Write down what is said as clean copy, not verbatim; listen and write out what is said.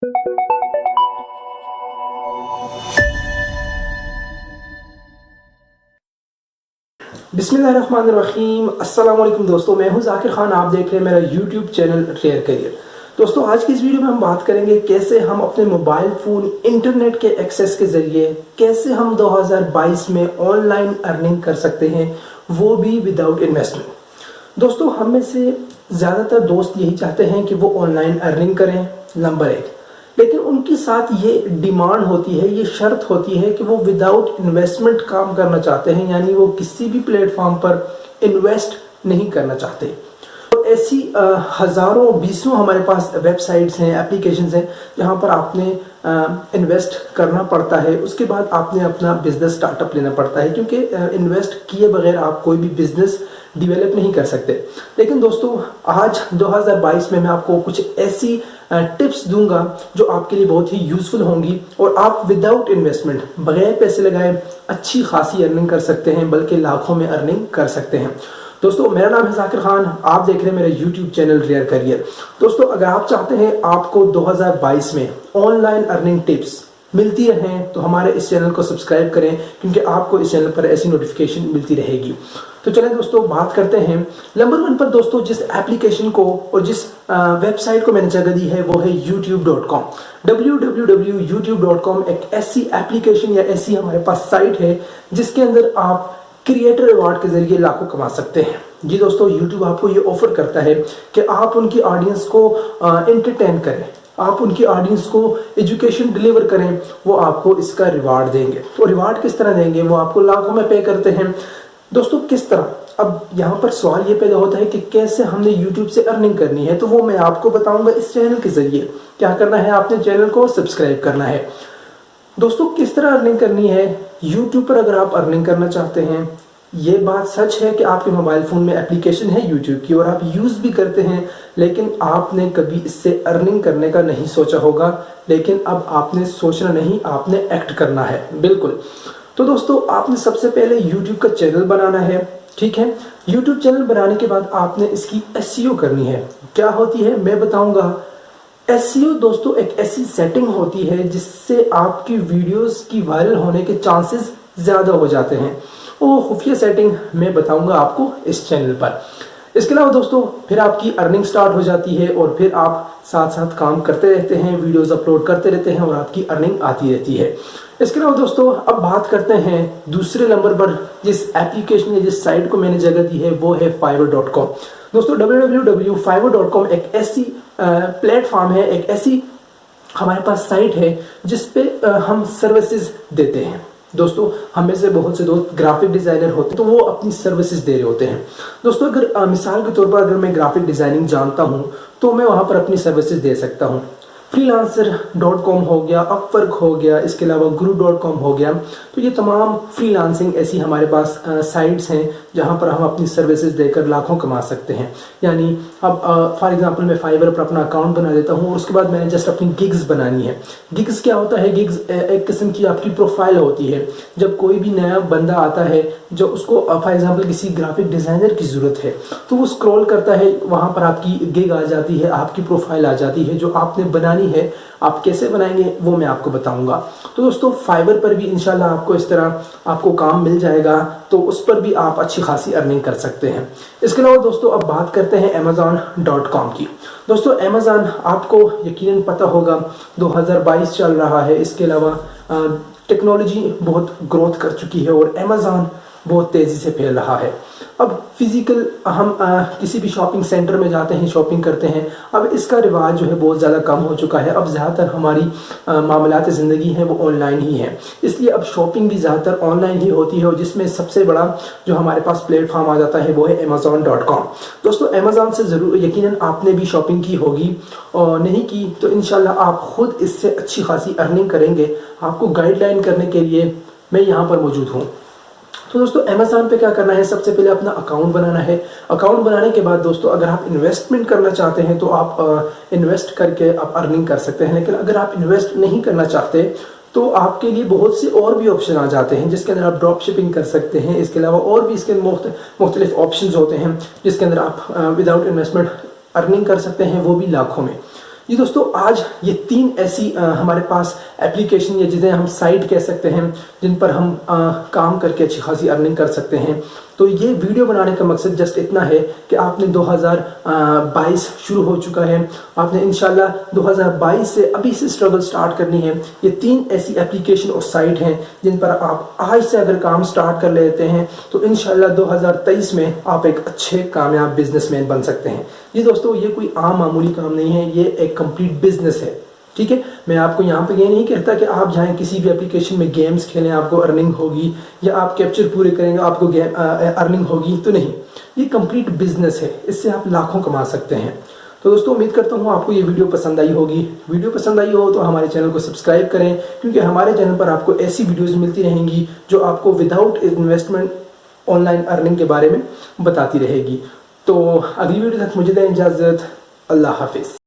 बिस्मिल्लाहिर्रहमानिर्रहीम। अस्सलाम वालेकुम दोस्तों, मैं हूं जाकिर खान। आप देख रहे हैं मेरा यूट्यूब चैनल रेयर करियर। दोस्तों, आज की इस वीडियो में हम बात करेंगे कैसे हम अपने मोबाइल फोन इंटरनेट के एक्सेस के जरिए कैसे हम 2022 में ऑनलाइन अर्निंग कर सकते हैं, वो भी विदाउट इन्वेस्टमेंट। दोस्तों, हम में से ज़्यादातर दोस्त यही चाहते हैं कि वो ऑनलाइन अर्निंग करें, नंबर एक। लेकिन उनके साथ ये डिमांड होती है, ये शर्त होती है कि वो विदाउट इन्वेस्टमेंट काम करना चाहते हैं, यानी वो किसी भी प्लेटफॉर्म पर इन्वेस्ट नहीं करना चाहते। तो ऐसी हज़ारों बीसों हमारे पास वेबसाइट्स हैं, एप्लीकेशंस हैं, जहाँ पर आपने इन्वेस्ट करना पड़ता है। उसके बाद आपने अपना बिजनेस स्टार्टअप लेना पड़ता है, क्योंकि इन्वेस्ट किए बगैर आप कोई भी बिजनेस डेवलप नहीं कर सकते। लेकिन दोस्तों, आज 2022 में मैं आपको कुछ ऐसी टिप्स दूंगा जो आपके लिए बहुत ही यूजफुल होंगी और आप विदाउट इन्वेस्टमेंट, बगैर पैसे लगाए अच्छी खासी अर्निंग कर सकते हैं, बल्कि लाखों में अर्निंग कर सकते हैं। दोस्तों, मेरा नाम है जाकिर खान, आप देख रहे हैं मेरा यूट्यूब चैनल रेयर करियर। दोस्तों, अगर आप चाहते हैं आपको 2022 में ऑनलाइन अर्निंग टिप्स मिलती रहें तो हमारे इस चैनल को सब्सक्राइब करें, क्योंकि आपको इस चैनल पर ऐसी नोटिफिकेशन मिलती रहेगी। तो चलें दोस्तों, बात करते हैं नंबर 1 पर। दोस्तों, जिस एप्लीकेशन को और जिस वेबसाइट को मैंने जगह दी है वो है youtube.com। www.youtube.com एक ऐसी एप्लीकेशन या ऐसी हमारे पास साइट है जिसके अंदर आप क्रिएटर अवार्ड के जरिए लाखों कमा सकते हैं। जी दोस्तों, YouTube आपको ये ऑफर करता है कि आप उनकी ऑडियंस को एंटरटेन करें, आप उनकी ऑडियंस को एजुकेशन डिलीवर करें, वो आपको इसका रिवार्ड देंगे। तो रिवार्ड किस तरह देंगे? वो आपको लाखों में पे करते हैं। दोस्तों, किस तरह? अब यहाँ पर सवाल ये पैदा होता है कि कैसे हमने YouTube से अर्निंग करनी है, तो वो मैं आपको बताऊंगा इस चैनल के जरिए। क्या करना है? आपने चैनल को सब्सक्राइब करना है। दोस्तों, किस तरह अर्निंग करनी है? YouTube पर अगर आप अर्निंग करना चाहते हैं, ये बात सच है कि आपके मोबाइल फ़ोन में एप्लीकेशन है YouTube की और आप यूज़ भी करते हैं, लेकिन आपने कभी इससे अर्निंग करने का नहीं सोचा होगा। लेकिन अब आपने सोचना नहीं, आपने एक्ट करना है। बिल्कुल। तो दोस्तों, आपने सबसे पहले YouTube का चैनल बनाना है, ठीक है। YouTube चैनल बनाने के बाद आपने इसकी SEO करनी है। क्या होती है मैं बताऊंगा। SEO दोस्तों एक ऐसी सेटिंग होती है जिससे आपकी वीडियोस की वायरल होने के चांसेस ज़्यादा हो जाते हैं। वो खुफिया सेटिंग मैं बताऊंगा आपको इस चैनल पर। इसके अलावा दोस्तों, फिर आपकी अर्निंग स्टार्ट हो जाती है और फिर आप साथ साथ काम करते रहते हैं, वीडियोस अपलोड करते रहते हैं और आपकी अर्निंग आती रहती है। इसके अलावा दोस्तों, अब बात करते हैं दूसरे नंबर पर जिस एप्लीकेशन या जिस साइट को मैंने जगह दी है, वो है fiverr.com। दोस्तों, www.fiverr.com एक ऐसी प्लेटफॉर्म है, एक ऐसी हमारे पास साइट है जिसपे हम सर्विसेज देते हैं। दोस्तों, हमें से बहुत से दोस्त ग्राफिक डिजाइनर होते हैं, तो वो अपनी सर्विसेज दे रहे होते हैं। दोस्तों, अगर मिसाल के तौर पर अगर मैं ग्राफिक डिजाइनिंग जानता हूं तो मैं वहां पर अपनी सर्विसेज दे सकता हूं। freelancer.com हो गया, अपवर्क हो गया, इसके अलावा guru.com हो गया। तो ये तमाम फ्रीलांसिंग ऐसी हमारे पास साइट्स हैं जहां पर हम अपनी सर्विसेज देकर लाखों कमा सकते हैं। यानी अब फॉर एग्जांपल मैं फाइवर पर अपना अकाउंट बना देता हूं और उसके बाद मैंने जस्ट अपनी गिग्स बनानी है। गिग्स क्या होता है? गिग्स एक किस्म की आपकी प्रोफाइल होती है। जब कोई भी नया बंदा आता है, जो उसको फॉर एग्जांपल किसी ग्राफिक डिजाइनर की जरूरत है, तो वो स्क्रॉल करता है, वहां पर आपकी गिग आ जाती है, आपकी प्रोफाइल आ जाती है जो आपने बनानी है। आप कैसे बनाएंगे वो मैं आपको बताऊंगा। तो दोस्तों, फाइवर पर भी इंशाल्लाह आपको इस तरह आपको काम मिल जाएगा, तो उस पर भी आप अच्छी खासी अर्निंग कर सकते हैं। इसके अलावा दोस्तों, अब बात करते हैं amazon.com की। दोस्तों, अमेज़न आपको यकीनन पता होगा 2022 चल रहा है। इसके अलावा टेक्नोलॉजी बहुत ग्रोथ कर चुकी है और अमेज़न बहुत तेज़ी से फैल रहा है। अब फिजिकल हम किसी भी शॉपिंग सेंटर में जाते हैं, शॉपिंग करते हैं, अब इसका रिवाज जो है बहुत ज़्यादा कम हो चुका है। अब ज़्यादातर हमारी मामलात ज़िंदगी हैं वो ऑनलाइन ही है, इसलिए अब शॉपिंग भी ज़्यादातर ऑनलाइन ही होती है और जिसमें सबसे बड़ा जो हमारे पास प्लेटफॉर्म आ जाता है वो है amazon.com। दोस्तों, अमेज़न से ज़रूर यकीनन आपने भी शॉपिंग की होगी, और नहीं की तो इंशाल्लाह आप खुद इससे अच्छी खासी अर्निंग करेंगे। आपको गाइडलाइन करने के लिए मैं यहाँ पर मौजूद हूँ। तो दोस्तों, अमेज़न पे क्या करना है? सबसे पहले अपना अकाउंट बनाना है। अकाउंट बनाने के बाद दोस्तों, अगर आप इन्वेस्टमेंट करना चाहते हैं तो आप इन्वेस्ट करके आप अर्निंग कर सकते हैं। लेकिन अगर आप इन्वेस्ट नहीं करना चाहते तो आपके लिए बहुत से और भी ऑप्शन आ जाते हैं जिसके अंदर आप ड्रॉप शिपिंग कर सकते हैं। इसके अलावा और भी इसके मुख्तलिफ ऑप्शन होते हैं जिसके अंदर आप विदाउट इन्वेस्टमेंट अर्निंग कर सकते हैं, वो भी लाखों में। जी दोस्तों, आज ये 3 ऐसी हमारे पास एप्लीकेशन या जिन्हें हम साइट कह सकते हैं, जिन पर हम काम करके अच्छी खासी अर्निंग कर सकते हैं। तो ये वीडियो बनाने का मकसद जस्ट इतना है कि आपने 2022 शुरू हो चुका है, आपने इंशाल्लाह 2022 से अभी से स्ट्रगल स्टार्ट करनी है। ये 3 ऐसी एप्लीकेशन और साइट हैं जिन पर आप आज से अगर काम स्टार्ट कर लेते हैं तो इंशाल्लाह 2023 में आप एक अच्छे कामयाब बिजनेसमैन बन सकते हैं। जी दोस्तों, ये कोई आम मामूली काम नहीं है, ये एक कंप्लीट बिजनेस है। ठीक है, मैं आपको यहाँ पे ये नहीं कहता कि आप जाएं किसी भी एप्लीकेशन में गेम्स खेलें आपको अर्निंग होगी, या आप कैप्चर पूरे करेंगे आपको अर्निंग होगी, तो नहीं। ये कंप्लीट बिजनेस है, इससे आप लाखों कमा सकते हैं। तो दोस्तों, उम्मीद करता हूँ आपको ये वीडियो पसंद आई होगी। वीडियो पसंद आई हो तो हमारे चैनल को सब्सक्राइब करें, क्योंकि हमारे चैनल पर आपको ऐसी वीडियोज़ मिलती रहेंगी जो आपको विदाउट इन्वेस्टमेंट ऑनलाइन अर्निंग के बारे में बताती रहेगी। तो अगली वीडियो तक मुझे दें इजाज़त। अल्लाह हाफिज़।